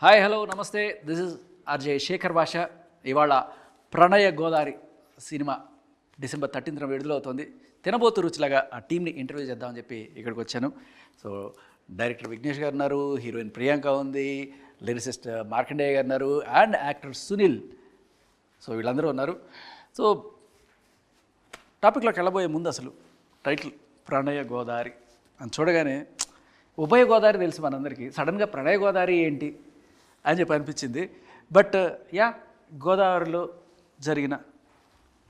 Hi hello నమస్తే, this is RJ Shekhar భాష. ఇవాళ ప్రణయ గోదావరి సినిమా డిసెంబర్ 13న విడుదలవుతుంది. తినబోతు రుచిలాగా ఆ టీంని ఇంటర్వ్యూ చేద్దామని చెప్పి ఇక్కడికి వచ్చాను. సో డైరెక్టర్ విఘ్నేష్ గారు ఉన్నారు, హీరోయిన్ ప్రియాంక ఉంది, లిరిసిస్ట్ మార్కండేయ గారు ఉన్నారు, అండ్ యాక్టర్ సునీల్. సో వీళ్ళందరూ ఉన్నారు. సో టాపిక్లోకి వెళ్ళబోయే ముందు అసలు టైటిల్ ప్రణయ గోదావరి అని చూడగానే ఉభయ గోదావరి తెలుసు మనందరికీ, సడన్గా ప్రణయ గోదావరి ఏంటి అని చెప్పి అనిపించింది. బట్ గోదావరిలో జరిగిన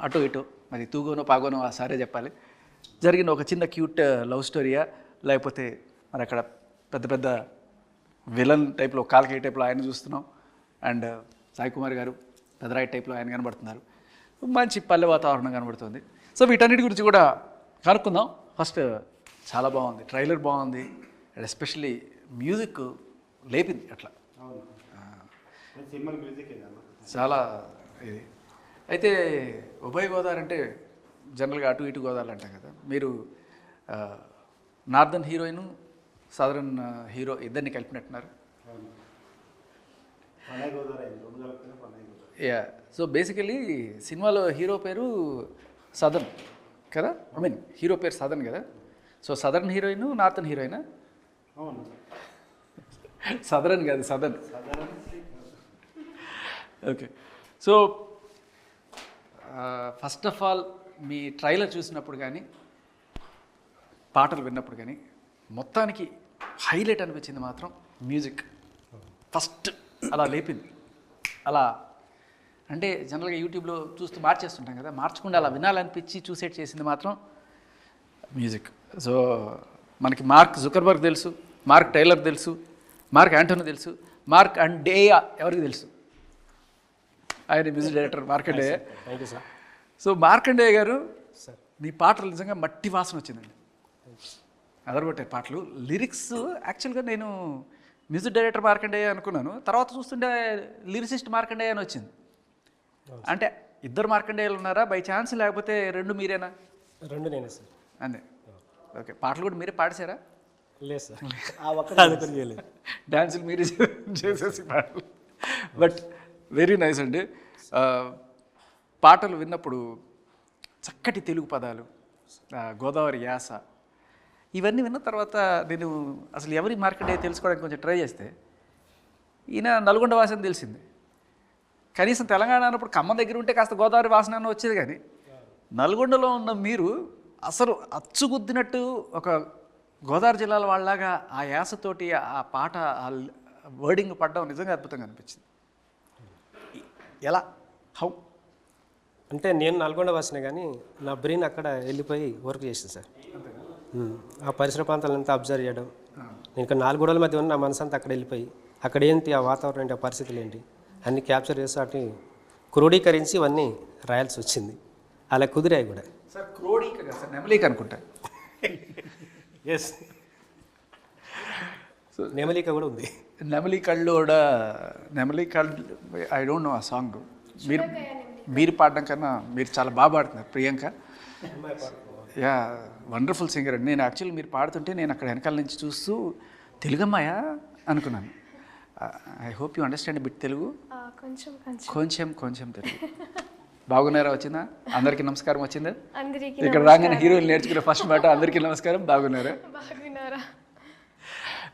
అటు ఇటు మరి తూగోనో పాగోనో ఆ సారే చెప్పాలి, జరిగిన ఒక చిన్న క్యూట్ లవ్ స్టోరీయా, లేకపోతే మరి అక్కడ పెద్ద పెద్ద విలన్ టైప్లో కాల్కే టైప్లో ఆయన చూస్తున్నాం, అండ్ సాయి కుమార్ గారు పెద్దరాయి టైప్లో ఆయన కనబడుతున్నారు, మంచి పల్లె వాతావరణం కనబడుతుంది. సో వీటన్నిటి గురించి కూడా కనుక్కుందాం. ఫస్ట్ చాలా బాగుంది, ట్రైలర్ బాగుంది, అండ్ ఎస్పెషల్లీ మ్యూజిక్ లేపింది అట్లా చాలా ఇది. అయితే ఉభయ గోదావరి అంటే జనరల్గా అటు ఇటు గోదావరి అంటాం కదా, మీరు నార్దర్న్ హీరోయిన్ సదరన్ హీరో ఇద్దరిని కలిపినట్టున్నారు. యా, సో బేసికలీ సినిమాలో హీరో పేరు సదర్న్ కదా, ఐ మీన్ హీరో పేరు సదర్న్ కదా. సో సదర్న్ హీరోయిన్ నార్తర్న్ హీరోయినా? సదరన్ కాదు, southern. Okay. So first of all మీ ట్రైలర్ చూసినప్పుడు కానీ పాటలు విన్నప్పుడు కానీ మొత్తానికి హైలైట్ అనిపించింది మాత్రం మ్యూజిక్. ఫస్ట్ అలా లేపింది. అలా అంటే జనరల్గా యూట్యూబ్లో చూస్తూ మార్చేస్తుంటాం కదా, మార్చకుండా అలా వినాలనిపించి చూసేట్ చేసింది మాత్రం మ్యూజిక్. సో మనకి మార్క్ జుకర్బర్గ్ తెలుసు, మార్క్ టైలర్ తెలుసు, మార్క్ యాంటోనీ తెలుసు, మార్క్ అండ్ డేయా ఎవరికి తెలుసు, ఆయన music director Markandeya. So Markandeya గారు మీ పాటలు నిజంగా మట్టి వాసన వచ్చిందండి, అదరగొట్టారు పాటలు. లిరిక్స్ యాక్చువల్గా నేను మ్యూజిక్ డైరెక్టర్ మార్కండేయ అనుకున్నాను, తర్వాత చూస్తుంటే లిరిసిస్ట్ మార్కండేయ అని వచ్చింది. అంటే ఇద్దరు మార్కండేయాలు ఉన్నారా బై ఛాన్స్, లేకపోతే రెండు మీరేనా? రెండు నేనే సార్. అంతే. ఓకే. పాటలు కూడా మీరే పాడేశారా? లేదు సార్, డ్యాన్సులు మీరే చేసేసి పాటలు. బట్ వెరీ నైస్ అండి. పాటలు విన్నప్పుడు చక్కటి తెలుగు పదాలు, గోదావరి యాస, ఇవన్నీ విన్న తర్వాత నేను అసలు ఎవరి మార్కెట్ తెలుసుకోవడానికి కొంచెం ట్రై చేస్తే ఈయన నల్గొండ వాసన తెలిసింది. కనీసం తెలంగాణ అన్నప్పుడు ఖమ్మం దగ్గర ఉంటే కాస్త గోదావరి వాసన అన్న వచ్చేది, కానీ నల్గొండలో ఉన్న మీరు అసలు అచ్చుగుద్దినట్టు ఒక గోదావరి జిల్లాల వాళ్ళలాగా ఆ యాసతోటి ఆ పాట ఆ వర్డింగ్ పడడం నిజంగా అద్భుతంగా అనిపించింది. ఎలా, హౌ? అంటే నేను నల్గొండ వాసినే, కానీ నా బ్రెయిన్ అక్కడ వెళ్ళిపోయి వర్క్ చేసింది సార్. ఆ పరిసర ప్రాంతాలంతా అబ్జర్వ్ చేయడం, నేను ఇక్కడ 4 గోడల మధ్య ఉన్న నా మనసు అంతా అక్కడ వెళ్ళిపోయి అక్కడ ఏంటి ఆ వాతావరణం ఏంటి, ఆ పరిస్థితులు ఏంటి అన్నీ క్యాప్చర్ చేసి అటు క్రోడీకరించి ఇవన్నీ రాయాల్సి వచ్చింది. అలా కుదిరాయి కూడా సార్. క్రోడీక కదా సార్, నెమలిక అనుకుంటా. ఎస్, సో నెమలిక కూడా ఉంది. నెమలి కళ్ళు కూడా, నెమలి కళ్ళు, ఐ డోంట్ నో ఆ సాంగ్. మీరు పాడడం కన్నా మీరు చాలా బాగా పాడుతున్నారు ప్రియాంక. యా, వండర్ఫుల్ సింగర్ అండి. నేను యాక్చువల్లీ మీరు పాడుతుంటే నేను అక్కడ వెనకాల నుంచి చూస్తూ తెలుగమ్మాయా అనుకున్నాను. I hope you understand bit Telugu. కొంచెం కొంచెం తెలుగు. బాగున్నారా? వచ్చిందా? అందరికీ నమస్కారం వచ్చిందా? ఇక్కడ రాగానే హీరోయిన్ నేర్చుకునే ఫస్ట్ మాట అందరికీ నమస్కారం, బాగున్నారా?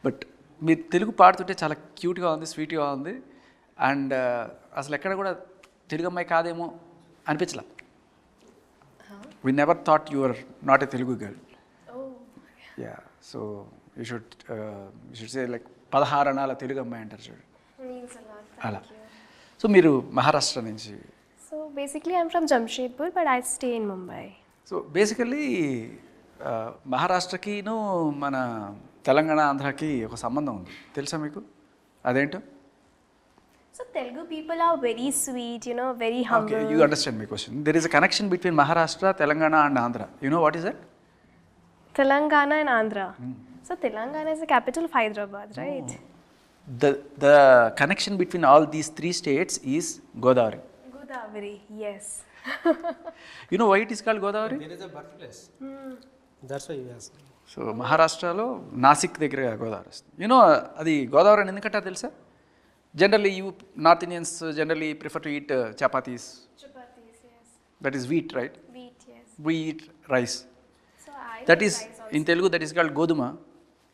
బట్ మీరు తెలుగు పాడుతుంటే చాలా క్యూట్గా ఉంది, స్వీట్గా ఉంది, అండ్ అసలు ఎక్కడ కూడా తెలుగు అమ్మాయి కాదేమో అనిపించలా. We never thought you are not a Telugu girl. Yeah, so you should say like 16 అనాల తెలుగు అమ్మాయి అంటారు చూడు, అలా. సో మీరు మహారాష్ట్ర నుంచి? So basically I'm from Jamshedpur but I stay in Mumbai. So basically మహారాష్ట్రకిను మన తెలంగాణ ఆంధ్రాకి ఒక సంబంధం ఉంది, తెలుసా మీకు? అదేంటో? So Telugu people are very sweet, you know, very humble. Okay, you understand my question. There is a connection between Maharashtra, Telangana and Andhra. You know what is that? Telangana and Andhra. So Telangana is the capital of Hyderabad, right? The connection between all these 3 states is Godavari. Godavari, yes. You know why it is called Godavari? There is a birthplace. That's why you ask. So మహారాష్ట్రలో నాసిక్ దగ్గర గోదావరి వస్తుంది. You know అది గోదావరి అని ఎందుకంటారు తెలుసా? Generally, you North Indians generally prefer to eat chapatis. Chapatis, yes. That is wheat, right? Wheat, yes. We eat rice. So I That like is rice also. in Telugu. That is called goduma.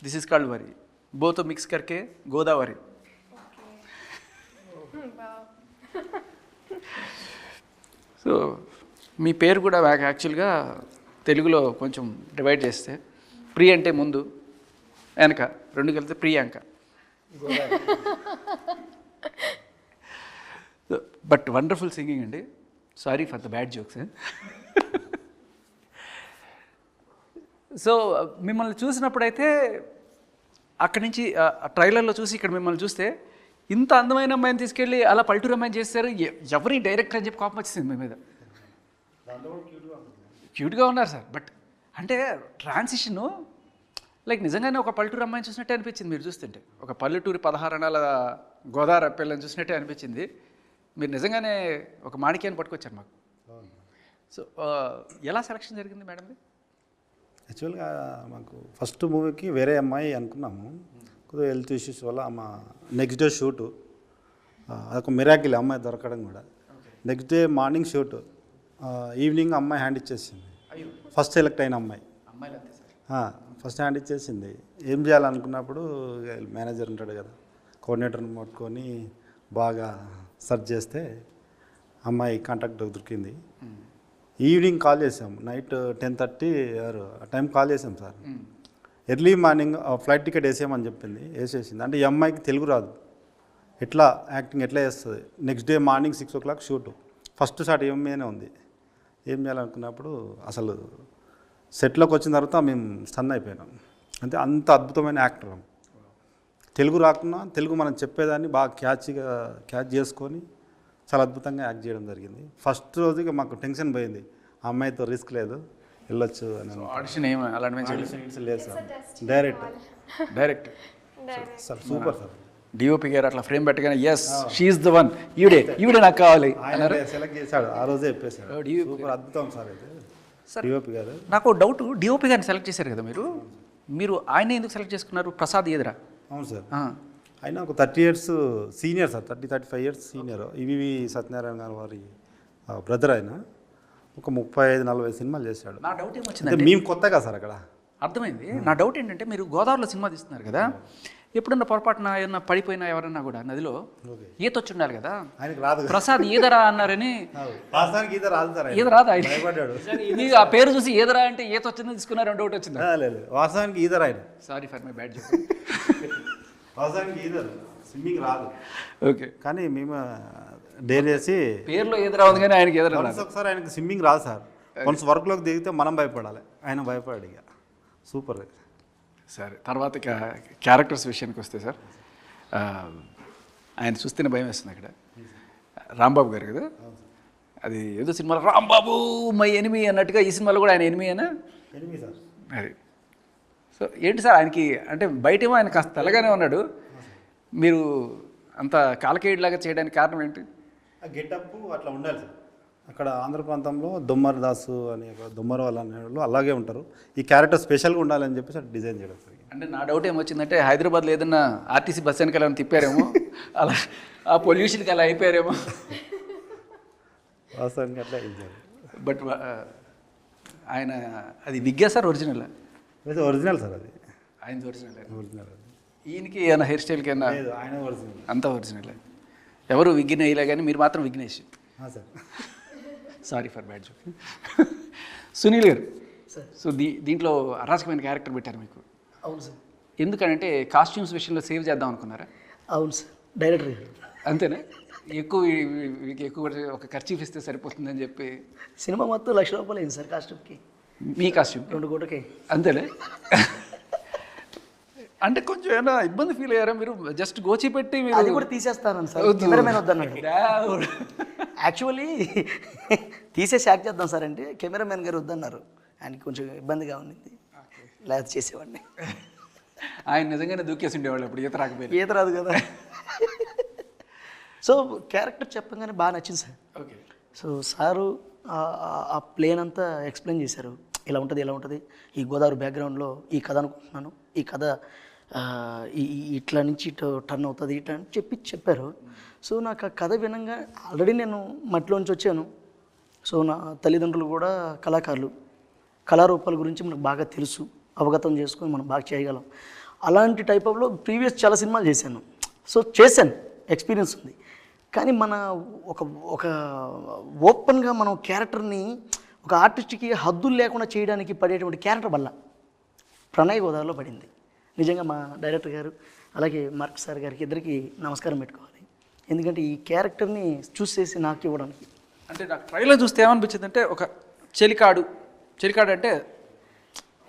This is called wari. Both mix करके Godavari. Okay. Wow. So మీ పేరు కూడా యాక్చువల్గా తెలుగులో కొంచెం divide చేస్తే ప్రి అంటే ముందు వెనక రెండు కలిపితే ప్రియాంక. బట్ వండర్ఫుల్ సింగింగ్ అండి. Sorry for the bad jokes. So మిమ్మల్ని చూసినప్పుడైతే అక్కడి నుంచి ట్రైలర్లో చూసి ఇక్కడ మిమ్మల్ని చూస్తే ఇంత అందమైన అమ్మాయిని తీసుకెళ్ళి అలా పల్లెటూరు అమ్మాయిని చేస్తారు. ఎవరి డైరెక్టర్ అని చెప్పి కోపం వచ్చింది మీ మీద. క్యూట్గా ఉన్నారు సార్. బట్ అంటే ట్రాన్సిషను లైక్ నిజంగానే ఒక పల్లెటూరు అమ్మాయిని చూసినట్టే అనిపించింది మీరు చూస్తుంటే. ఒక పల్లెటూరి 16 అణాల గోదావరి పిల్లని చూసినట్టే అనిపించింది. మీరు నిజంగానే ఒక మాణిక్యాన్ని పట్టుకొచ్చారు మాకు. సో ఎలా సెలక్షన్ జరిగింది మేడంది? యాక్చువల్గా మాకు ఫస్ట్ మూవీకి వేరే అమ్మాయి అనుకున్నాము. కొద్దిగా హెల్త్ ఇష్యూస్ వల్ల మా నెక్స్ట్ డే షూటు అదొక మిరాకిల్ అమ్మాయి దొరకడం కూడా. Next day morning shoot, evening అమ్మాయి హ్యాండ్ ఇచ్చేసింది. ఫస్ట్ సెలెక్ట్ అయిన అమ్మాయి ఫస్ట్ హ్యాండ్ ఇచ్చేసింది. ఏం చేయాలనుకున్నప్పుడు మేనేజర్ ఉంటాడు కదా, కోఆర్డినేటర్ని పట్టుకొని బాగా సెర్చ్ చేస్తే అమ్మాయి కాంటాక్ట్ దొరికింది. ఈవినింగ్ కాల్ చేసాం, నైట్ 10:30 ఆ టైం కాల్ చేసాం sir. Early morning flight ticket వేసేయమని చెప్పింది, వేసేసింది. అంటే ఈ అమ్మాయికి తెలుగు రాదు, ఎట్లా యాక్టింగ్ ఎట్లా చేస్తుంది. Next day morning 6 o'clock shoot. First shot ఏమేనే ఉంది. ఏం చేయాలనుకున్నప్పుడు అసలు సెట్లోకి వచ్చిన తర్వాత మేము స్టన్ అయిపోయినాం. అంటే అంత అద్భుతమైన యాక్టర్. తెలుగు రాకున్నా తెలుగు మనం చెప్పేదాన్ని బాగా క్యాచ్ చేసుకొని చాలా అద్భుతంగా యాక్ట్ చేయడం జరిగింది. ఫస్ట్ రోజుగా మాకు టెన్షన్ పోయింది, ఆ అమ్మాయితో రిస్క్ లేదు, వెళ్ళొచ్చు అని. ఆడిషన్ ఏమి అలాంటి లేదు sir, direct sir. Super sir. DOP గారు అట్లా ఫ్రేమ్ పెట్టగానే ఎస్ షీఈస్ ద వన్, ఈవిడే నాకు కావాలి ఆయన సెలెక్ట్ చేశాడు, ఆ రోజే చెప్పేశాడు. సూపర్ అద్భుతం సార్. అయితే డిఓపి గారు. నాకు డౌట్, డిఓపి గారిని సెలెక్ట్ చేశారు కదా మీరు ఆయన ఎందుకు సెలెక్ట్ చేసుకున్నారు? ప్రసాద్ ఎదురా? అవును సార్. ఆయన ఒక 30 years senior sir, 35 years senior. EVV Satyanarayana గారు వారి బ్రదర్. ఆయన ఒక 35-40 సినిమాలు చేశాడు. నా డౌట్ ఏమొచ్చిందంటే, మేము కొత్తగా సార్ అక్కడ అర్థమైంది. నా డౌట్ ఏంటంటే, మీరు గోదావరిలో సినిమా తీస్తున్నారు కదా, ఎప్పుడన్నా పొరపాటున ఏమన్నా పడిపోయినా ఎవరన్నా కూడా నదిలో ఈత వచ్చి ఉండాలి కదా, ఆయనకు రాదు. ప్రసాద్ ఈదరా అన్నారని. ఈత రాదు సార్, ఈత రాదు ఆయన. భయపడ్డాడు. ఆ పేరు చూసి ఈదరా అంటే ఈత వచ్చిందని తీసుకున్నారు, డౌట్ వచ్చింది. లేదు, వాస్తవానికి ఈదరు ఆయన. Sorry for my bad joke. వాస్తవానికి ఈదరు, స్విమ్మింగ్ రాదు. ఓకే, కానీ మేము డేర్ చేసి పేరులో ఈదరా ఉంది కానీ ఆయనకి ఈదరా రాదు. ఒకసారి ఆయనకి స్విమ్మింగ్ రాదు సార్. వన్స్ వర్క్లోకి దిగితే మనం భయపడాలి, ఆయన భయపడాడు. ఇక సూపర్. సరే, తర్వాత క్యారెక్టర్స్ విషయానికి వస్తే సార్, ఆయన చూస్తేనే భయం వేస్తుంది. అక్కడ రాంబాబు గారు కదా, అది ఏదో సినిమాలో రాంబాబు మై ఎనిమి అన్నట్టుగా ఈ సినిమాలో కూడా ఆయన ఎనిమి అయినా ఎనిమి సార్. అది సో ఏంటి సార్ ఆయనకి, అంటే బయటేమో ఆయన కాస్త తెల్లగానే ఉన్నాడు, మీరు అంత కాలకేయుడిలాగా చేయడానికి కారణం ఏంటి? ఆ గెటప్ అట్లా ఉండాలి సార్. అక్కడ ఆంధ్ర ప్రాంతంలో దొమ్మర్ దాసు అనే దొమ్మర్ వాళ్ళు అనే వాళ్ళు అలాగే ఉంటారు. ఈ క్యారెక్టర్ స్పెషల్గా ఉండాలని చెప్పేసి అట్లా డిజైన్ చేయడం సార్. అంటే నా డౌట్ ఏమొచ్చిందంటే, హైదరాబాద్లో ఏదన్నా ఆర్టీసీ బస్ వెనకాల తిప్పారేమో, అలా ఆ పొల్యూషన్కి అలా అయిపోయారేమో. వాస్తవానికి అట్లా ఇచ్చారు. బట్ ఆయన అది విగ్గా సార్ ఒరిజినల్? ఒరిజినల్ సార్, అది ఆయనది ఒరిజినల్. ఒరిజినల్. ఈయనకి ఏమైనా హెయిర్ స్టైల్కి ఏమైనా? ఆయన ఒరిజినల్, అంతా ఒరిజినల్. ఎవరు విగ్గిన వేయలే కానీ మీరు మాత్రం Vignesh. Sir. Sorry for bad joke. Sunil గారు, సో దీంట్లో అరాచకమైన క్యారెక్టర్ పెట్టారు మీకు. అవును సార్. ఎందుకంటే కాస్ట్యూమ్స్ విషయంలో సేవ్ చేద్దాం అనుకున్నారా? అవును సార్, డైరెక్టర్ అంతేనా? ఎక్కువ ఒక ఖర్చు ఇస్తే సరిపోతుందని చెప్పి సినిమా మొత్తం 1,00,000 రూపాయలు అయింది సార్ కాస్ట్యూమ్కి. మీ కాస్ట్యూమ్ 2 కోట్లకి. అంతేనే? అంటే కొంచెం ఏమైనా ఇబ్బంది ఫీల్ అయ్యారా మీరు? జస్ట్ గోచి పెట్టి మీరు అది కూడా తీసేస్తాను సార్, కెమెరామెన్ వద్దన్నాడు. యాక్చువల్లీ తీసేసి యాక్ట్ చేద్దాం సార్ అంటే కెమెరామెన్ గారు వద్దన్నారు. ఆయనకి కొంచెం ఇబ్బందిగా ఉంది, లేదా చేసేవాడిని. ఆయన నిజంగానే దూకేసి ఉండేవాళ్ళు అప్పుడు, ఈత రాకపోయింది. ఈత రాదు కదా. సో క్యారెక్టర్ చెప్పగానే బాగా నచ్చింది సార్. ఓకే. సో సారు ఆ ప్లేన్ అంతా ఎక్స్ప్లెయిన్ చేశారు, ఇలా ఉంటుంది ఇలా ఉంటుంది, ఈ గోదావరి బ్యాక్గ్రౌండ్లో ఈ కథ అనుకుంటున్నాను, ఈ కథ ఇట్లా నుంచి ఇటు టర్న్ అవుతుంది ఇట్లా అని చెప్పారు. సో నాకు ఆ కథ వినంగా ఆల్రెడీ నేను మట్టిలోంచి వచ్చాను. సో నా తల్లిదండ్రులు కూడా కళాకారులు, కళారూపాల గురించి మనకు బాగా తెలుసు, అవగతం చేసుకొని మనం బాగా చేయగలం. అలాంటి టైప్ ఆఫ్లో ప్రీవియస్ చాలా సినిమాలు చేశాను. సో చేశాను, ఎక్స్పీరియన్స్ ఉంది. కానీ మన ఒక ఓపెన్గా మనం క్యారెక్టర్ని ఒక ఆర్టిస్ట్కి హద్దులు లేకుండా చేయడానికి పడేటువంటి క్యారెక్టర్ వల్ల ప్రణయ్ గోదావరిలో పడింది. నిజంగా మా డైరెక్టర్ గారు అలాగే మార్క్ సార్ గారికి ఇద్దరికి నమస్కారం పెట్టుకోవాలి. ఎందుకంటే ఈ క్యారెక్టర్ని చూస్ చేసి నాకు ఇవ్వడానికి. అంటే నాకు ట్రైలర్ చూస్తే ఏమనిపించింది అంటే ఒక చెలికాడు అంటే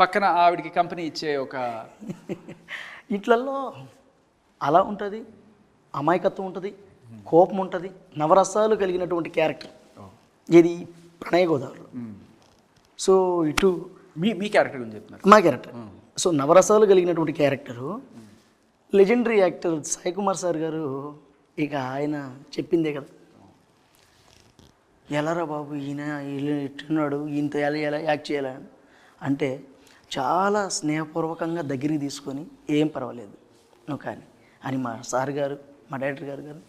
పక్కన ఆవిడికి కంపెనీ ఇచ్చే ఒక ఇట్లల్లో అలా ఉంటుంది, అమాయకత్వం ఉంటుంది, కోపం ఉంటుంది, నవరసాలు కలిగినటువంటి క్యారెక్టర్ ఇది ప్రణయ గోదావరిలో. సో ఇటు మీ క్యారెక్టర్ గురించి చెప్తున్నారు. మా క్యారెక్టర్ సో నవరసాలు కలిగినటువంటి character. Legendary actor Sai Kumar sir గారు ఇక ఆయన చెప్పిందే కదా, ఎలారా బాబు ఈయన ఇట్టున్నాడు, ఈయనతో ఎలా యాక్ట్ చేయాలని అంటే చాలా స్నేహపూర్వకంగా దగ్గరికి తీసుకొని ఏం పర్వాలేదు నువ్వు కానీ అని మా సార్ గారు, మా డైరెక్టర్ గారు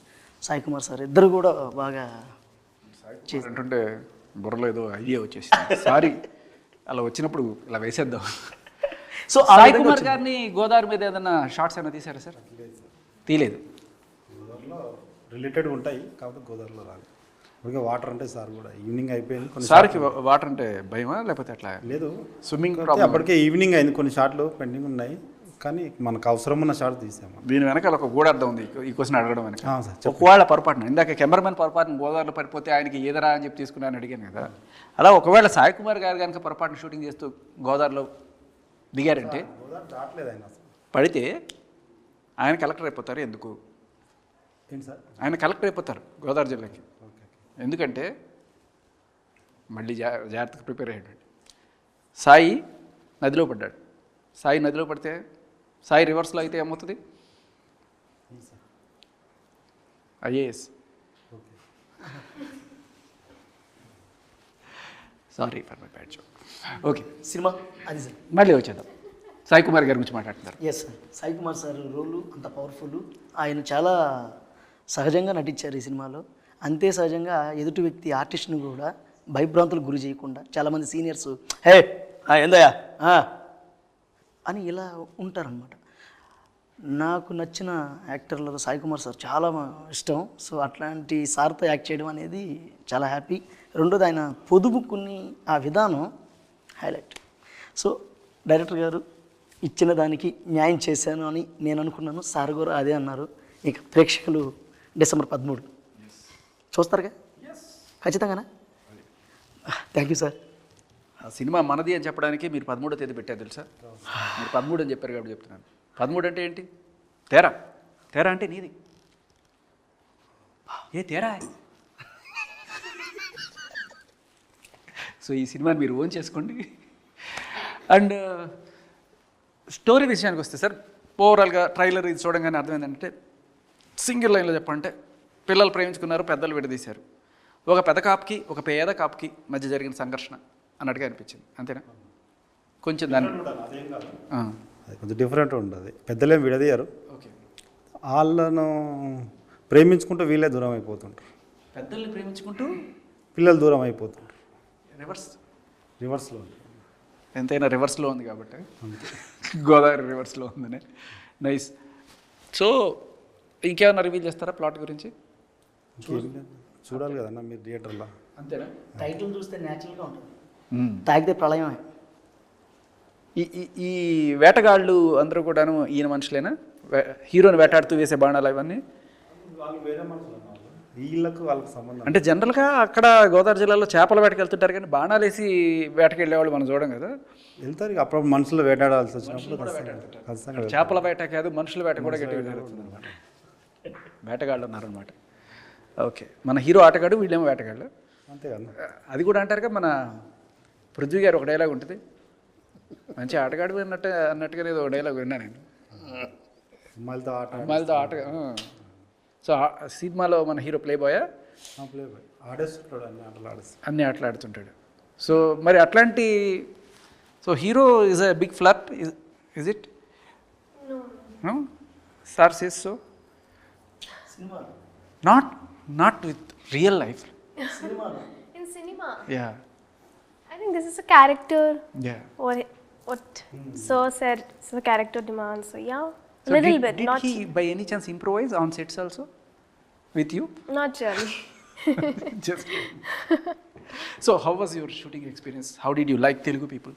సాయి కుమార్ సార్ ఇద్దరు కూడా బాగా అంటుంటే బుర్రలో ఏదో ఐడియా వచ్చేసింది. సారీ అలా వచ్చినప్పుడు ఇలా వేసేద్దాం. సో సాయి కుమార్ గారిని గోదావరి మీద ఏదైనా షార్ట్స్ ఏమైనా తీసారా సార్? తీయలేదు. గోదావరిలో రిలేటెడ్ ఉంటాయి కాబట్టి గోదావరిలో రాదు. ఓకే, వాటర్ అంటే సార్ కూడా ఈవినింగ్ అయిపోయింది. కొన్ని సార్కి వాటర్ అంటే భయమా లేకపోతే అట్లా? లేదు, స్విమ్మింగ్ అప్పటికే ఈవినింగ్ అయింది, కొన్ని షాట్లు పెండింగ్ ఉన్నాయి కానీ మనకు అవసరం ఉన్న షాట్ తీసాము. దీని వెనకాల ఒక గూఢార్థం ఉంది ఈ క్వశ్చన్ అడగడం వెనక. సార్ ఒకవేళ పొరపాటున ఇందాక కెమెరామెన్ పొరపాటున గోదావరిలో పడిపోతే ఆయనకి ఏదరా అని చెప్పి తీసుకున్నాను అడిగాను కదా, అలా ఒకవేళ సాయి కుమార్ గారు కనుక పొరపాటున షూటింగ్ చేస్తూ గోదావరిలో దిగారంటే గోదావరి దాటలేదు ఆయన అసలు. పడితే ఆయన కలెక్టర్ అయిపోతారు. ఎందుకు? ఏంటి సార్? ఆయన కలెక్టర్ అయిపోతారు గోదావరి జిల్లాకి. ఎందుకంటే మళ్ళీ జాగ్రత్తగా ప్రిపేర్ అయ్యాడు. సాయి నదిలో పడ్డాడు. సాయి నదిలో పడితే సాయి రివర్స్లో అయితే ఏమవుతుంది? IAS. Sorry for my bad joke. Okay, సినిమా అది సార్. మళ్ళీ వచ్చేద్దాం. సాయి కుమార్ గారి గురించి మాట్లాడుతున్నారు. Yes sir, Sai Kumar sir role అంత పవర్ఫుల్. ఆయన చాలా సహజంగా నటించారు ఈ సినిమాలో. అంతే సహజంగా ఎదుటి వ్యక్తి ఆర్టిస్ట్ని కూడా భయభ్రాంతులకు గురి చేయకుండా, చాలామంది సీనియర్స్ హే ఏందయ్యా అని ఇలా ఉంటారనమాట. నాకు నచ్చిన యాక్టర్లలో సాయి కుమార్ సార్ చాలా ఇష్టం. సో అట్లాంటి సార్తో యాక్ట్ చేయడం అనేది చాలా హ్యాపీ. రెండోది ఆయన పొదుపుకుని ఆ విధానం హైలైట్. సో డైరెక్టర్ గారు ఇచ్చిన దానికి న్యాయం చేశాను అని నేను అనుకున్నాను. సార్ గారు అదే అన్నారు. ఇక ప్రేక్షకులు డిసెంబర్ 13 చూస్తారుగా ఖచ్చితంగానా? Thank you sir. ఆ సినిమా మనది అని చెప్పడానికి మీరు 13వ తేదీ పెట్టారు తెలుసా? మీరు 13 అని చెప్పారు కాబట్టి చెప్తున్నాను. 13 అంటే ఏంటి? తేరా అంటే నీది. ఏ తేరా? సో ఈ సినిమాని మీరు ఓన్ చేసుకోండి. అండ్ స్టోరీ విషయానికి వస్తే సార్, ఓవరాల్గా ట్రైలర్ ఇది చూడంగానే అర్థమైందంటే సింగిల్ లైన్లో చెప్పంటే పిల్లలు ప్రేమించుకున్నారు, పెద్దలు విడదీశారు. ఒక పెద్ద కాపుకి ఒక పేద కాపుకి మధ్య జరిగిన సంఘర్షణ అన్నట్టుగా అనిపించింది. అంతేనా? కొంచెం దాన్ని అది కొంచెం డిఫరెంట్ ఉంటుంది. పెద్దలేం విడదీయరు, ఓకే. వాళ్ళను ప్రేమించుకుంటూ వీళ్ళే దూరం అయిపోతుంటారు. పెద్దల్ని ప్రేమించుకుంటూ పిల్లలు దూరం అయిపోతుంటారు. రివర్స్లో ఎంతైనా రివర్స్లో ఉంది కాబట్టి గోదావరి రివర్స్లో ఉందని. నైస్. సో ఇంకేమన్నా రివీల్ చేస్తారా ప్లాట్ గురించి? చూడాలి కదన్నా మీరు థియేటర్లో. అంతేనా? టైటిల్ చూస్తే న్యాచురల్గా ఉంటుంది. తాగితే ప్రళయమే. ఈ వేటగాళ్ళు అందరూ కూడాను ఈయన మనుషులేనా? హీరోని వేటాడుతూ వేసే బాణాలు ఇవన్నీ వీళ్ళకు వాళ్ళకి సంబంధం అంటే జనరల్గా అక్కడ గోదావరి జిల్లాలో చేపల వేటకి వెళ్తుంటారు కానీ బాణాలు వేసి వేటకి వెళ్ళేవాళ్ళు మనం చూడం కదా. వెళ్తారు ఇక అప్పుడు మనుషులు వేటాడాల్సి వచ్చినప్పుడు ఖచ్చితంగా చేపల వేట కాదు, మనుషుల వేట కూడా గట్టిగా జరుగుతుంది అనమాట. వేటగాళ్ళు ఉన్నారనమాట. ఓకే, మన హీరో ఆటగాడు, వీళ్ళేమో వేటగాళ్ళు. అంతే కదా. అది కూడా అంటారుగా, మన పృథ్వీ గారు ఒక డైలాగ్ ఉంటుంది, మంచి ఆటగాడు అన్నట్టుగానే ఒక డైలాగ్ విన్నా నేను. అమ్మాయిలతో ఆట. సో సినిమాలో మన హీరో ప్లే బాయ్ ఆడేస్తుంటాడు, అన్ని ఆటలు ఆడుతుంటాడు. సో మరి అట్లాంటి, so hero is a big flirt, is it? No? Sir says so. Not with real life. In cinema, Yeah. I think this is a character. Yeah. What Sir said, so the character demands. So yeah, So little did, bit, did not he by any chance improvise on sets also with you? not really. Just so how was your shooting experience? How did you like Telugu people?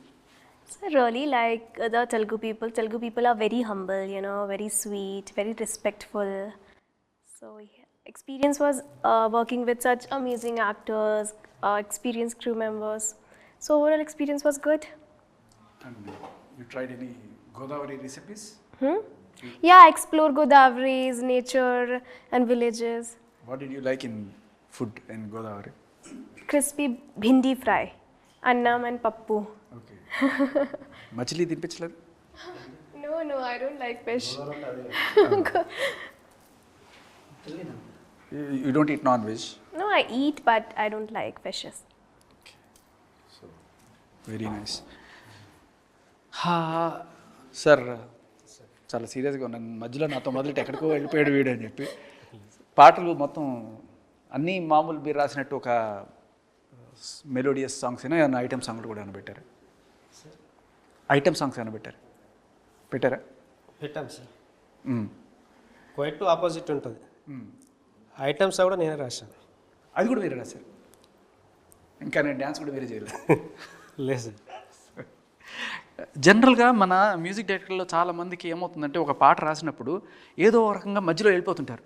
So I really like the Telugu people. Telugu people are very humble, you know, very sweet, very respectful. So yeah, experience was working with such amazing actors, experienced crew members. So overall experience was good. And you tried any Godavari recipes? Yeah, explore Godavari's nature and villages. What did you like in food in Godavari? Crispy bhindi fry, annam and pappu. Okay. మచిలీ తినిపించలేదు? No, I don't like fish. You don't eat non-veg? No, I eat, but I don't like fishes. Very nice. Sir చాలా సీరియస్గా ఉన్నాను. మధ్యలో నాతో మొదలెట్టి ఎక్కడికో వెళ్ళిపోయాడు వీడు అని చెప్పి పాటలు మొత్తం అన్నీ మామూలు మీరు రాసినట్టు ఒక మెలోడియస్ సాంగ్స్ అయినా ఏమైనా ఐటమ్ సాంగ్లు కూడా ఏమైనా పెట్టారా? ఐటమ్ సాంగ్స్ ఏమైనా పెట్టారా? పెట్టాం సార్. మ్మ్. క్వైట్ ఆపోజిట్ ఉంటుంది. ఐటమ్స్ కూడా నేనే రాశాను. అది కూడా వేరే రాశారు. ఇంకా నేను డ్యాన్స్ కూడా వేరే చేయలేదు. లేదు సార్. జనరల్గా మన మ్యూజిక్ డైరెక్టర్లో చాలామందికి ఏమవుతుందంటే ఒక పాట రాసినప్పుడు ఏదో ఒక రకంగా మధ్యలో వెళ్ళిపోతుంటారు.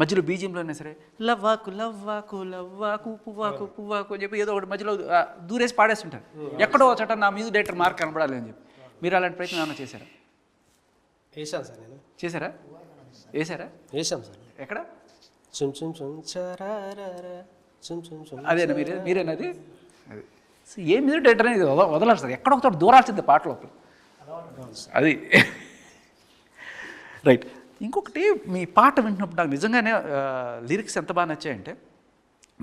మధ్యలో బీజియంలోనే సరే లవ్వాకు లవ్వాకు లవ్వాకు పువ్వాకు పువ్వాకు అని చెప్పి ఏదో ఒకటి మధ్యలో దూరేసి పాడేస్తుంటారు. ఎక్కడో చోట నా మ్యూజిక్ డైరెక్టర్ మార్క్ కనపడాలి అని చెప్పి మీరు అలాంటి ప్రయత్నం ఏమైనా చేశారా? వేసాను సార్ నేను. చేశారా? వేసాం సార్. ఎక్కడ? చుమ్ చుమ్ చుమ్ చరారారా చుమ్ చుమ్ చుమ్. అదేనా మీరేనది? అది ఏ మ్యూజిక్ డైరెక్టర్ అనేది వదలాలి సార్. ఎక్కడో ఒక చోట దూరాల్సిందే పాట లోపల. అది రైట్. ఇంకొకటి మీ పాట వింటున్నప్పుడు నాకు నిజంగానే లిరిక్స్ ఎంత బాగా నచ్చాయంటే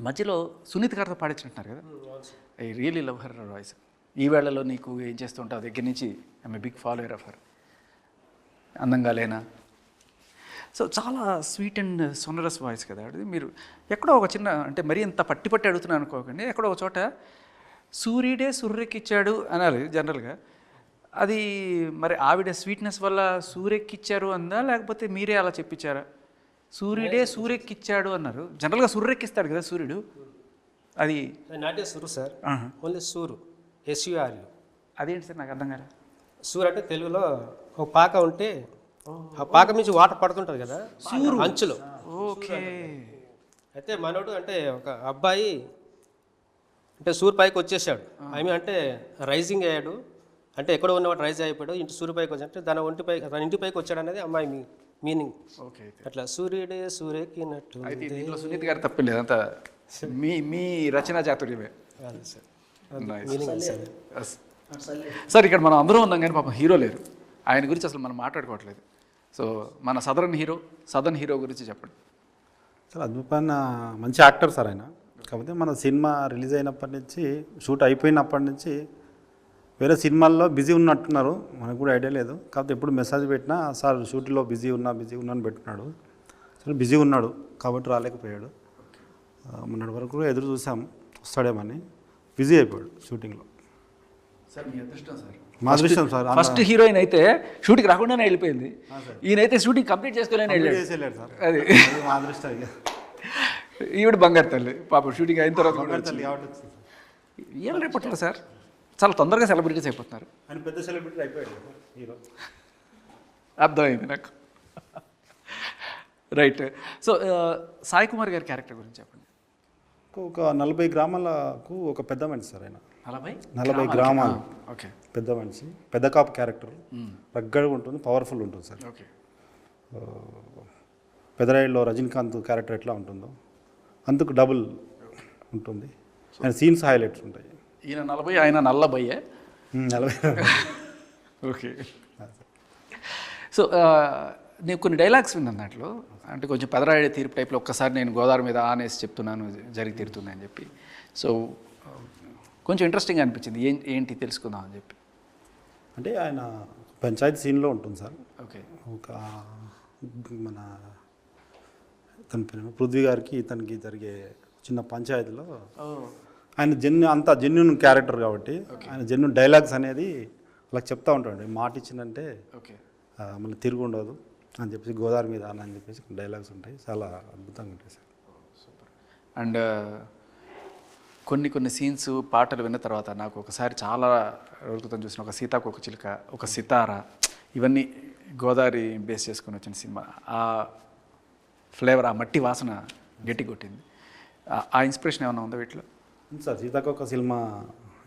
మధ్యలో సునీత గారితో పాడించినట్టున్నారు కదా. I really love her voice. ఈ వేళలో నీకు ఏం చేస్తుంటావు దగ్గర నుంచి I'm a big follower of her. అందంగా లేనా. సో చాలా స్వీట్ అండ్ సొనరస్ వాయిస్ కదా అది. మీరు ఎక్కడో ఒక చిన్న అంటే మరీ ఇంత పట్టి అడుగుతున్నాను అనుకోకండి. ఎక్కడో ఒక చోట సూర్యుడే సుర్రెక్కిచ్చాడు అనాలి జనరల్గా. అది మరి ఆవిడ స్వీట్నెస్ వల్ల సూర్యెక్కిచ్చారు అందా లేకపోతే మీరే అలా చెప్పించారా? సూర్యుడే సూర్యెక్కిచ్చాడు అన్నారు. జనరల్గా సూర్యెక్కిస్తాడు కదా సూర్యుడు. అది నాటే సూరు సార్. ఓన్లీ సూరు SURU. అదేంటి సార్ నాకు అర్థం కాలే. సూర్ అంటే తెలుగులో ఒక పాక ఉంటే ఆ పాక నుంచి వాటర్ పడుతుంటుంది కదా సూరు అంచులో. ఓకే. అయితే మనోడు అంటే ఒక అబ్బాయి అంటే సూర్ పైకి వచ్చేసాడు. ఐ మీన్ అంటే రైజింగ్ అయ్యాడు. అంటే ఎక్కడో ఉన్నవాడు రైజ్ అయిపోయాడు. ఇంటి సూర్య పైకి వచ్చి అంటే తన ఇంటి పైకి వచ్చాడు అనేది అమ్మాయి మీనింగ్. ఓకే. అట్లా సూర్యుడే సూర్యకినట్టు. అయితే దీంట్లో సునీత గారు తప్పలేదు. అంతా మీ రచనా చాతుర్యమే. సార్ ఇక్కడ మనం అందరూ ఉన్నాం కానీ పాపం హీరో లేరు. ఆయన గురించి అసలు మనం మాట్లాడుకోవట్లేదు. సో మన సదరన్ హీరో గురించి చెప్పండి సార్. అద్భుతమైన మంచి యాక్టర్ సార్ ఆయన. కాకపోతే మన సినిమా రిలీజ్ అయినప్పటి నుంచి షూట్ అయిపోయినప్పటి నుంచి వేరే సినిమాల్లో బిజీ ఉన్నట్టున్నారు. మనకు కూడా ఐడియా లేదు. కాకపోతే ఎప్పుడు మెసేజ్ పెట్టినా సార్ షూట్లో బిజీ ఉన్నా అని పెట్టున్నాడు. సరే బిజీ ఉన్నాడు కాబట్టి రాలేకపోయాడు. మొన్నటి వరకు కూడా ఎదురు చూసాం వస్తాడేమని. బిజీ అయిపోయాడు షూటింగ్లో. సార్ మీ అదృష్టం సార్. మా అదృష్టం సార్. ఫస్ట్ హీరోయిన్ అయితే షూటింగ్ రాకుండానే వెళ్ళిపోయింది. ఈయనైతే షూటింగ్ కంప్లీట్ చేసుకోలేని వెళ్ళాడు సార్. అది మా అదృష్టం. ఈవిడ బంగారు తల్లి పాపం షూటింగ్ అయిన తర్వాత ఏం రేపట్లేదు సార్. చాలా తొందరగా సెలబ్రిటీస్ అయిపోతున్నారు. ఆయన పెద్ద సెలబ్రిటీ అయిపోయాడు హీరో. అర్థమైంది నాకు. రైట్. సో సాయి కుమార్ గారి క్యారెక్టర్ గురించి చెప్పండి. ఒక 40 గ్రామాలకు ఒక పెద్ద మనిషి సార్ ఆయన. 40 గ్రామాలు. ఓకే. పెద్ద మనిషి, పెద్ద కాపు క్యారెక్టర్. రగ్గడగా ఉంటుంది, పవర్ఫుల్ ఉంటుంది సార్. ఓకే. పెదరాయిలో రజనీకాంత్ క్యారెక్టర్ ఎట్లా ఉంటుందో అందుకు డబుల్ ఉంటుంది. ఆయన సీన్స్ హైలైట్స్ ఉంటాయి. ఈయన 40, ఆయన నల్లబయ్యే. 40. ఓకే. సో నేను కొన్ని డైలాగ్స్ విన్నాను దాంట్లో. అంటే కొంచెం పెదరాయుడు తీర్పు టైప్లో ఒక్కసారి నేను గోదావరి మీద ఆనేసి చెప్తున్నాను జరిగి తీరుతుంది అని చెప్పి. సో కొంచెం ఇంట్రెస్టింగ్ అనిపించింది. ఏంటి తెలుసుకుందాం అని చెప్పి. అంటే ఆయన పంచాయతీ సీన్లో ఉంటుంది సార్. ఓకే. ఒక మన ఇతని పేరు పృథ్వీ గారికి ఇతనికి జరిగే చిన్న పంచాయతీలో ఆయన జెన్యున్ క్యారెక్టర్ కాబట్టి ఆయన జెన్యున్ డైలాగ్స్ అనేది వాళ్ళకి చెప్తా ఉంటాడు. మాట ఇచ్చిందంటే ఓకే. మళ్ళీ తిరిగి ఉండదు అని చెప్పేసి గోదావరి మీద అని చెప్పేసి డైలాగ్స్ ఉంటాయి. చాలా అద్భుతంగా ఉంటాయి సార్. అండ్ కొన్ని సీన్స్ పాటలు విన్న తర్వాత నాకు ఒకసారి చాలా రోజుల క్రితం చూసిన ఒక సీతాకోక చిలుక, ఒక సితార, ఇవన్నీ గోదావరి బేస్ చేసుకుని వచ్చిన సినిమా. ఆ ఫ్లేవర్, ఆ మట్టి వాసన గట్టి కొట్టింది. ఆ ఇన్స్పిరేషన్ ఏమైనా ఉందా వీటిలో? సార్ సీతాకోక సినిమా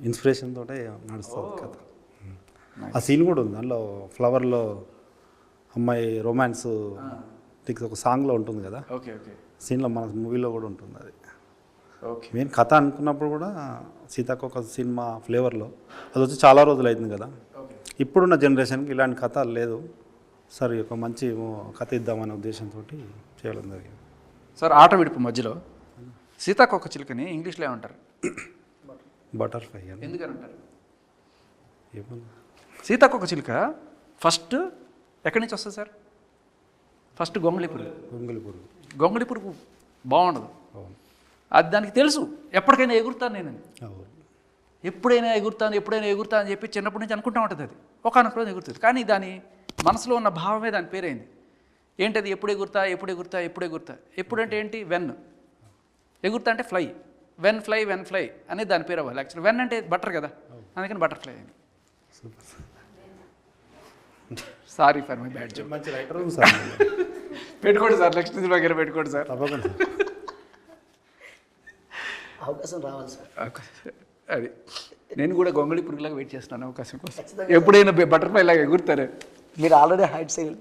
ఇన్స్పిరేషన్ తోటే నడుస్తుంది కథ. ఆ సీన్ కూడా ఉంది దాంట్లో. ఫ్లవర్లో అమ్మాయి రొమాన్స్ ఒక సాంగ్లో ఉంటుంది కదా. ఓకే. ఓకే. సీన్లో మన మూవీలో కూడా ఉంటుంది అది. ఓకే. మెయిన్ కథ అనుకున్నప్పుడు కూడా సీతాకోక సినిమా ఫ్లేవర్లో అది వచ్చి చాలా రోజులు అవుతుంది కదా. ఇప్పుడున్న జనరేషన్కి ఇలాంటి కథ లేదు. సరే ఒక మంచి కథ ఇద్దామనే ఉద్దేశంతో చేయడం జరిగింది. సార్ ఆట విడుపు మధ్యలో సీతాకోక చిలుకని ఇంగ్లీష్లో ఏమంటారు? బటర్ఫ్లై అని. ఎందుకని అంటారు? ఏమన్నా సీతాకోక చిలుక ఫస్ట్ ఎక్కడి నుంచి వస్తుంది సార్? ఫస్ట్ గొంగళి పురుగు. గొంగళి పురుగు బాగుండదు. అవును. అది దానికి తెలుసు ఎప్పటికైనా ఎగురుతాను నేను, అవును. ఎప్పుడైనా ఎగురుతా అని చెప్పి చిన్నప్పటి నుంచి అనుకుంటా ఉంటుంది. అది ఒకనొక రోజు ఎగురుతుంది. కానీ దాని మనసులో ఉన్న భావమే దాని పేరైంది. ఏంటది? ఎప్పుడు ఎగురుతా. ఎప్పుడంటే ఏంటి? వెన్. ఎగురుతా అంటే ఫ్లై. వెన్ ఫ్లై అనేది దాని పేరు అవ్వాలి. యాక్చువల్లీ వెన్ అంటే బటర్ కదా, అందుకని బటర్ఫ్లై అయింది. Sorry for my bad joke. మంచి రైటర్ సార్. పెట్టుకోండి సార్, నెక్స్ట్ దగ్గర పెట్టుకోండి సార్. తప్పకుండా అవకాశం రావాలి సార్. అది నేను కూడా గొంగళి పురుగులాగా వెయిట్ చేస్తున్నాను అవకాశం కోసం. ఎప్పుడైనా బటర్ఫ్లై లాగా ఎగురుతారు. మీరు ఆల్రెడీ హైట్ సైడ్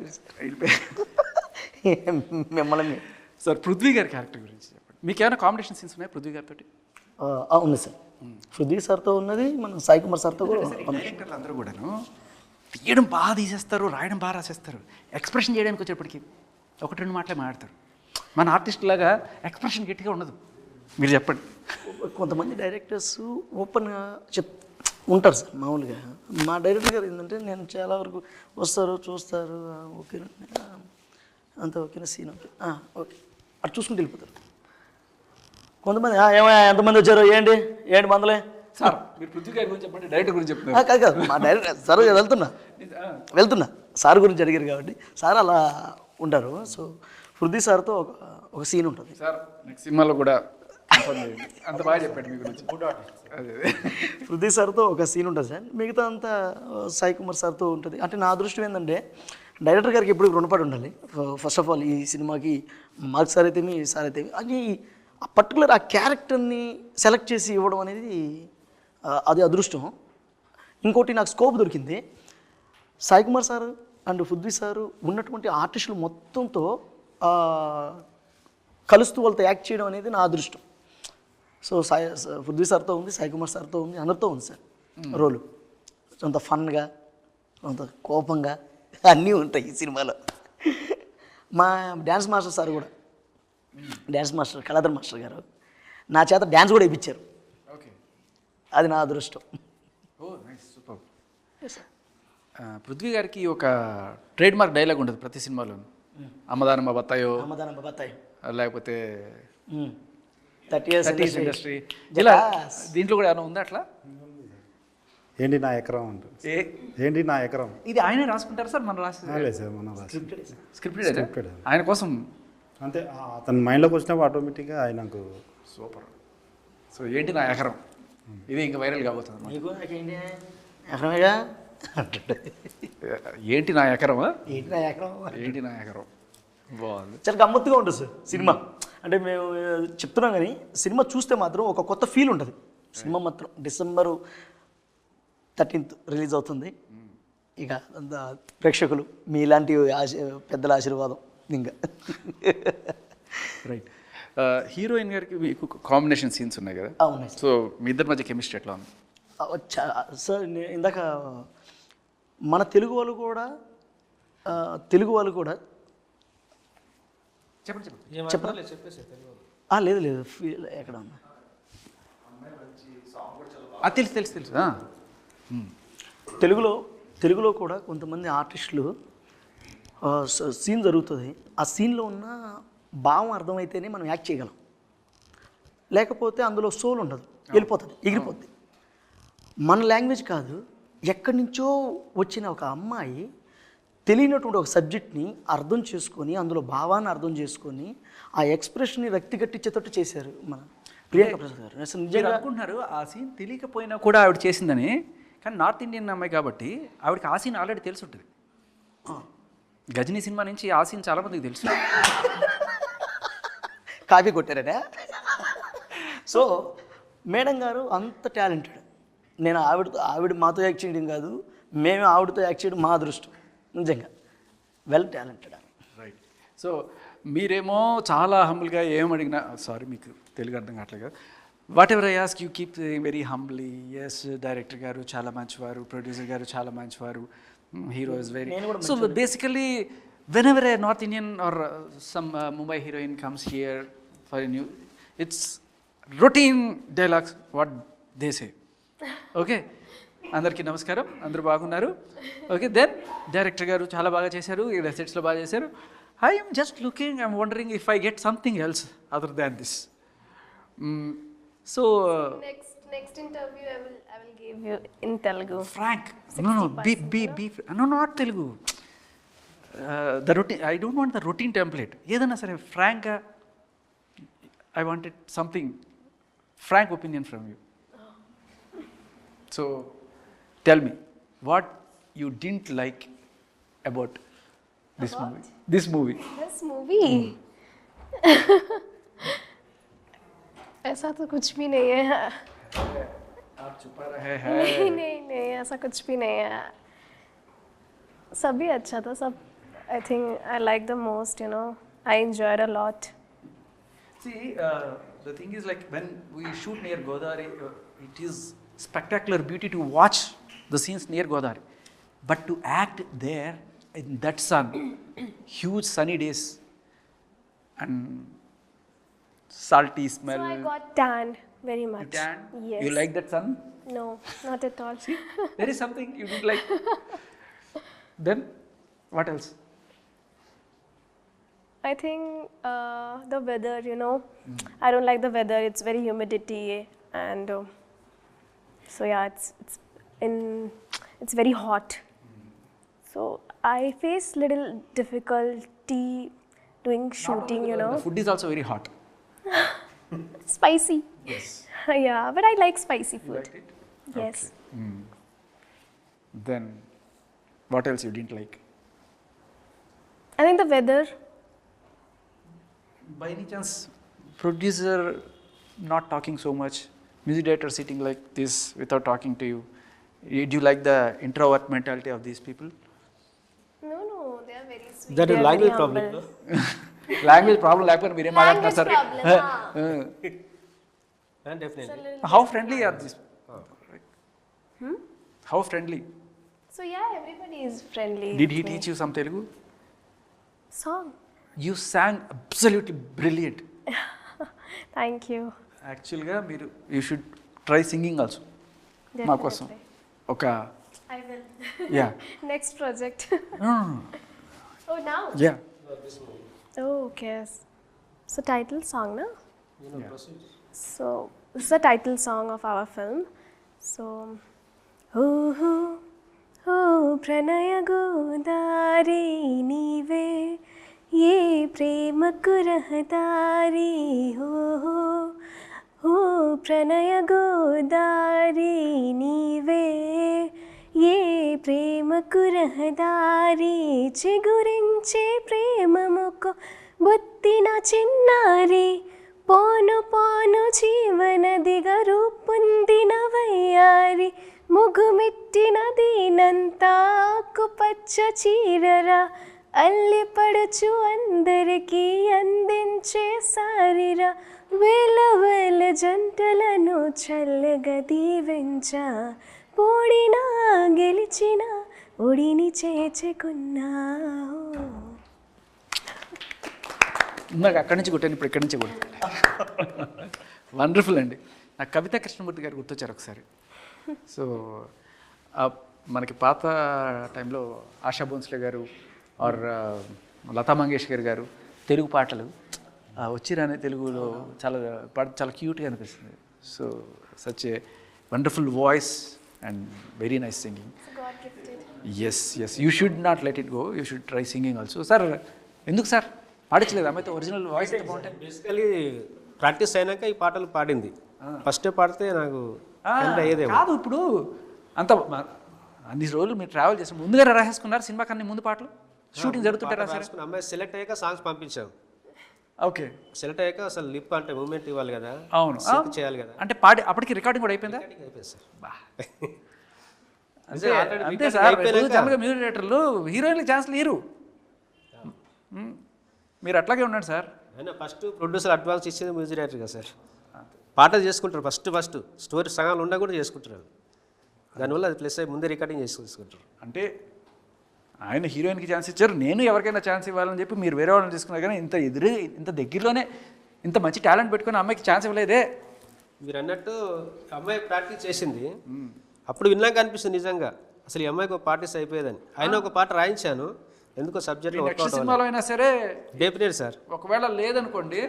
మిమ్మల్ని. సార్ పృథ్వీ గారి క్యారెక్టర్ గురించి చెప్పండి. మీకు ఏమైనా కాంబినేషన్ సీన్స్ ఉన్నాయి పృథ్వీ గారితో? ఉంది సార్. పృథ్వీ సార్తో ఉన్నది, మన సాయి కుమార్ సార్తో కూడా. డైరెక్టర్లు అందరూ కూడాను తీయడం బాగా తీసేస్తారు, రాయడం బాగా రాసేస్తారు. ఎక్స్ప్రెషన్ చేయడానికి వచ్చేప్పటికి ఒకటి రెండు మాటలే మాట్లాడతారు. మన ఆర్టిస్ట్ లాగా ఎక్స్ప్రెషన్ గట్టిగా ఉండదు. మీరు చెప్పండి. కొంతమంది డైరెక్టర్స్ ఓపెన్గా ఉంటారు సార్. మామూలుగా మా డైరెక్టర్ గారు ఏంటంటే, నేను చాలా వరకు వస్తారు, చూస్తారు, ఓకేనా అంత ఓకేనా, సీన్ ఓకే ఓకే అటు చూసుకుంటూ వెళ్ళిపోతారు. కొంతమంది ఏమయ్యా ఎంతమంది వచ్చారు, ఏంటి మందలే సార్. మీరు పృథ్వీ గారి గురించి చెప్పండి, డైరెక్టర్ గురించి చెప్తున్నారు. కాదు మా డైరెక్టర్ సార్ వెళ్తున్నా సార్ గురించి అడిగారు కాబట్టి సార్ అలా ఉంటారు. సో పృథ్వీ సార్తో ఒక సీన్ ఉంటుంది సార్. నెక్స్ట్ సినిమాలో కూడా అంత బాగా చెప్పండి మీ గురించి. అదే పృథ్వీ సార్తో ఒక సీన్ ఉంటుంది సార్. మిగతా అంతా సాయి కుమార్ సార్తో ఉంటుంది. అంటే నా అదృష్టం ఏంటంటే, డైరెక్టర్ గారికి ఎప్పుడు రుణపడి ఉండాలి. ఫస్ట్ ఆఫ్ ఆల్ ఈ సినిమాకి మార్క్ సార్ అయితేమి, సార్ అయితేమి, అది ఆ పర్టికులర్ ఆ క్యారెక్టర్ని సెలెక్ట్ చేసి ఇవ్వడం అనేది అది అదృష్టం. ఇంకోటి నాకు స్కోప్ దొరికింది. Sai Kumar sir and Prithvi sir ఉన్నటువంటి ఆర్టిస్టులు మొత్తంతో కలుస్తూ వాళ్ళతో యాక్ట్ చేయడం అనేది నా అదృష్టం. సో పృథ్వీ సార్తో ఉంది, సాయి కుమార్ సార్తో ఉంది, అందరితో ఉంది సార్ రోలు. అంత ఫన్గా, అంత కోపంగా అన్నీ ఉంటాయి ఈ సినిమాలో. మా డ్యాన్స్ మాస్టర్ సార్ కూడా, డ్యాన్స్ మాస్టర్ కళాధర్ మాస్టర్ గారు నా చేత డ్యాన్స్ కూడా వేయించారు. ఓకే. అది నా అదృష్టం. ఓ నైస్, సూపర్. పృథ్వీ గారికి ఒక ట్రేడ్ మార్క్ డైలాగ్ ఉంటుంది ప్రతి సినిమాలోనూ. అమ్మదానమ్మ బత్తాయో, అమ్మదానమ్మ బత్తాయి, లేకపోతే 30 years ఇండస్ట్రీ, ఇలా దీంట్లో కూడా ఏమైనా ఉందా అట్లా? ఏంటి నా ఎకరం అంటారు. ఏంటి నా ఎకరం. ఇది ఆయనే రాసుకుంటారు సార్? మనం రాసి సార్ మనం రాసి స్క్రిప్టెడ్ ఆయన కోసం అంతే. అతని మైండ్లోకి వచ్చినప్పుడు ఆటోమేటిక్గా ఆయనకు సూపర్. సో ఏంటి నా ఎకరం, ఇది ఇంకా వైరల్ కాబోతుంది. నీకు ఎకరమేగా, ఏంటి నా ఎకరమా, ఏంటి నా ఎకరం, ఏంటి నా ఎకరం. బాగుంది. చాలా గమ్మత్తుగా ఉంటుంది సార్ సినిమా. అంటే మేము చెప్తున్నాం కానీ సినిమా చూస్తే మాత్రం ఒక కొత్త ఫీల్ ఉంటుంది. సినిమా మాత్రం December 13th రిలీజ్ అవుతుంది. ఇక ప్రేక్షకులు మీ ఇలాంటి పెద్దల ఆశీర్వాదం ఇంకా. రైట్. హీరోయిన్ గారికి మీకు కాంబినేషన్ సీన్స్ ఉన్నాయి కదా? ఉన్నాయి సో మీ ఇద్దరి మధ్య కెమిస్ట్రీ ఎట్లా ఉంది? సార్ ఇందాక మన తెలుగు వాళ్ళు కూడా చెప్పండి. లేదు ఫీల్ ఎక్కడ ఉన్నా తెలుసు. తెలుగులో తెలుగులో కూడా కొంతమంది ఆర్టిస్టులు సీన్ జరుగుతుంది, ఆ సీన్లో ఉన్న భావం అర్థమైతేనే మనం యాక్ట్ చేయగలం, లేకపోతే అందులో సోల్ ఉండదు, వెళ్ళిపోతుంది, ఎగిరిపోద్ది. మన లాంగ్వేజ్ కాదు, ఎక్కడి నుంచో వచ్చిన ఒక అమ్మాయి తెలియనటువంటి ఒక సబ్జెక్ట్ని అర్థం చేసుకొని అందులో భావాన్ని అర్థం చేసుకొని ఆ ఎక్స్ప్రెషన్ని రక్తి కట్టించేటట్టు చేశారు మన ప్రియాంక ప్రసాద్ గారు. అసలు మీరు నిజంగా అనుకుంటున్నారు ఆ సీన్ తెలియకపోయినా కూడా ఆవిడ చేసిందని, కానీ నార్త్ ఇండియన్ అమ్మాయి కాబట్టి ఆవిడకి ఆ సీన్ ఆల్రెడీ తెలిసి ఉంటుంది. గజనీ సినిమా నుంచి ఆ సీన్ చాలామందికి తెలుసు. కాపీ కొట్టారనే. సో మేడం గారు అంత టాలెంటెడ్. నేను ఆవిడ మాతో యాక్ట్ చేయడం కాదు, మేమే ఆవిడతో యాక్ట్ చేయడం మా అదృష్టం. నిజంగా వెల్ టాలెంటెడ్. రైట్. సో మీరేమో చాలా హంబుల్గా ఏం అడిగినా, సారీ మీకు తెలుగు అర్థం కావట్లేదు, whatever I ask you keep very humbly. Yes, director గారు చాలా మంచివారు, ప్రొడ్యూసర్ గారు చాలా మంచివారు, hero is very. So basically whenever a north Indian or some Mumbai heroine comes here for a new, it's routine dialogues what they say. Okay, అందరికీ నమస్కారం, అందరూ బాగున్నారు. ఓకే, దెన్ డైరెక్టర్ గారు చాలా బాగా చేశారు, ఇలా సెట్స్లో బాగా చేశారు. I'm just looking, I'm wondering if I get something else other than this. So Next interview I will give you in Telugu. frank, no, no, not Telugu. The routine, I don't want the routine template. ఏదైనా సరే ఫ్రాంక్గా, I wanted something frank opinion from you. So tell me what you didn't like about this movie. This movie. ऐसा तो कुछ भी नहीं है. आप छुपा रहे हैं. नहीं, ऐसा कुछ भी नहीं है. सभी अच्छा था, सब. I think I like the most, you know. I enjoyed a lot. See, the thing is, like, when we shoot near Godavari, it is spectacular beauty to watch the scenes near Godavari. But to act there in that sun, huge sunny days and salty smell. So I got tanned very You much. tan? Yes. You like that sun? No, not at all. There is something you didn't like. Then, what else? I think the weather, you know. I don't like the weather. It's very humidity and so yeah, it's very hot. So I face little difficulty doing shooting, you know. The food is also very hot. Spicy. Yes. Yeah, but I like spicy You food. liked it? Yes. Then, what else you didn't like? I think the weather. By any chance, producer not talking so much, music director sitting like this without talking to you. Do you like the introvert mentality of these people? No, they are very sweet. That They is are language very problem. humble. Language problem లేకపోతే మీరేం మాట్లాడతారు sir? Definitely. How friendly are these? How friendly? So yeah, everybody is friendly. Did he with me. teach you some Telugu? Song? You sang absolutely brilliant. Thank you. యాక్చువల్గా మీరు you should try singing also మా కోసం Definitely. ఒక I will. Yeah Next project. Oh, now? Yeah Oh, okay. So title song, no? So this is the title song of our film. So, pranaya godari nive ye premaku rahdari pranaya godari nive ye ప్రేమకు రహదారి చిగురించే ప్రేమముకు బుత్తిన చిన్నారి పోను పోను జీవనదిగా రూపొందిన వయ్యారి ముగుమిట్టిన దీనంతా ఆకుపచ్చ చీరరా అల్లిపడుచు అందరికీ అందించే సారిరా వేల వేల జంటలను చల్లగా దీవించా పోడినా గెలిచిన ఒడిని చేర్చుకున్నా. నాకు అక్కడి నుంచి కొట్టాను, ఇప్పుడు ఇక్కడి నుంచి కొట్టాను. వండర్ఫుల్ అండి. నాకు కవితా కృష్ణమూర్తి గారు గుర్తొచ్చారు ఒకసారి. సో మనకి పాత టైంలో ఆశా భోన్స్లే గారు ఆర్ లతా మంగేష్కర్ గారు తెలుగు పాటలు వచ్చిరానే తెలుగులో చాలా క్యూట్గా అనిపిస్తుంది. So such a wonderful voice and very nice singing. Yes you should not let it go, you should try singing also. Sir ఎందుకు సార్ పాడించలేదు? అమ్మాయితో ఒరిజినల్ వాయిస్ అయితే బాగుంటాయి. బేసికలీ ప్రాక్టీస్ అయినాక ఈ పాటలు పాడింది. ఫస్ట్ పాడితే నాకు అయ్యేదేమో. కాదు, ఇప్పుడు అంత అన్ని రోజులు మీరు ట్రావెల్ చేసి ముందుగా రాసేసుకున్నారు సినిమా కన్నా ముందు పాటలు షూటింగ్ జరుగుతుంటే రాశారు. అమ్మాయి సెలెక్ట్ అయ్యాక సాంగ్స్ పంపించాం. ఓకే, సెలెక్ట్ అయ్యాక అసలు లిప్ అంటే మూమెంట్ ఇవ్వాలి కదా, అవును sync చేయాలి కదా. అంటే పాడి అప్పటికి రికార్డింగ్ కూడా అయిపోయిందా? అయిపోయింది సార్. అంతే అంతే సార్. జనరల్గా మ్యూజిక్ డైరెక్టర్లు హీరోయిన్లకు ఛాన్స్లు ఇరు. మీరు అట్లాగే ఉన్నాడు సార్. అయినా ఫస్ట్ ప్రొడ్యూసర్ అడ్వాన్స్ ఇచ్చేది మ్యూజిక్ డైరెక్టర్ కదా సార్. పాటలు చేసుకుంటారు ఫస్ట్ స్టోరీ సగాలు ఉన్నా కూడా చేసుకుంటారు. దానివల్ల అది ప్లస్ అయ్యి ముందే రికార్డింగ్ చేసుకుంటారు. అంటే ఆయన హీరోయిన్కి ఛాన్స్ ఇచ్చారు, నేను ఎవరికైనా ఛాన్స్ ఇవ్వాలని చెప్పి మీరు వేరే వాళ్ళని తీసుకున్నారు. కానీ ఇంత దగ్గరలోనే ఇంత మంచి టాలెంట్ పెట్టుకుని అమ్మాయికి ఛాన్స్ ఇవ్వలేదే. మీరు అన్నట్టు అమ్మాయి ప్రాక్టీస్ చేసింది, అప్పుడు విన్నాక అనిపిస్తుంది నిజంగా అసలు ఈ అమ్మాయికి ఒక పార్టీస్ అయిపోయేదని. ఆయన ఒక పాట రాయించాను, ఎందుకో సబ్జెక్ట్లో నెక్స్ట్ సినిమాలో అయినా సరే డెఫినెట్ సార్. ఒకవేళ లేదనుకోండి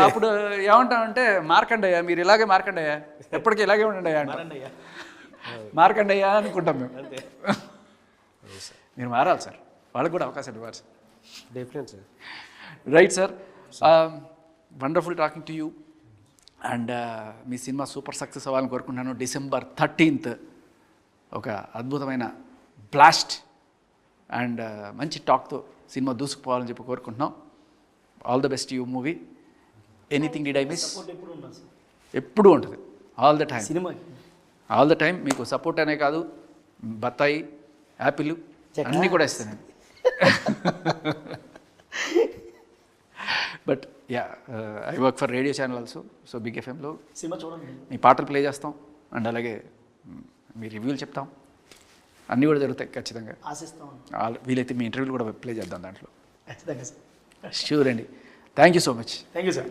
అప్పుడు ఏమంటామంటే మార్కండయ్య, మీరు ఇలాగే మార్కండయ్య, ఎప్పటికీ ఇలాగే ఉండండి అయ్యా, మార్కండయ్య అనుకుంటాం మేము. మీరు మారాలి సార్, వాళ్ళకి కూడా అవకాశం ఇవ్వాలి sir. Definite sir. Right sir, wonderful talking to you. And me cinema super success అవ్వాలని కోరుకుంటున్నాను. December 13th ఒక అద్భుతమైన బ్లాస్ట్ అండ్ మంచి టాక్తో సినిమా దూసుకుపోవాలని చెప్పి కోరుకుంటున్నాం. All the best you movie. Anything did I miss? ఎప్పుడూ ఉంటుంది, ఆల్ ద టైమ్. సినిమాకి ఆల్ ద టైమ్ మీకు సపోర్ట్ అనే కాదు, బత్తాయి, యాపిల్ అన్నీ కూడా ఇస్తాను నేను. But yeah, I work for radio channel also. So big ఎఫ్ఎంలో సినిమా చూడండి, మీ పాటలు ప్లే చేస్తాం అండ్ అలాగే మీ రివ్యూలు చెప్తాం, అన్నీ కూడా జరుగుతాయి ఖచ్చితంగా. ఆశిస్తాం. వీలైతే మీ ఇంటర్వ్యూలు కూడా ప్లే చేద్దాం దాంట్లో. ఖచ్చితంగా సార్. షూర్ అండి. Thank you so much. Thank you sir.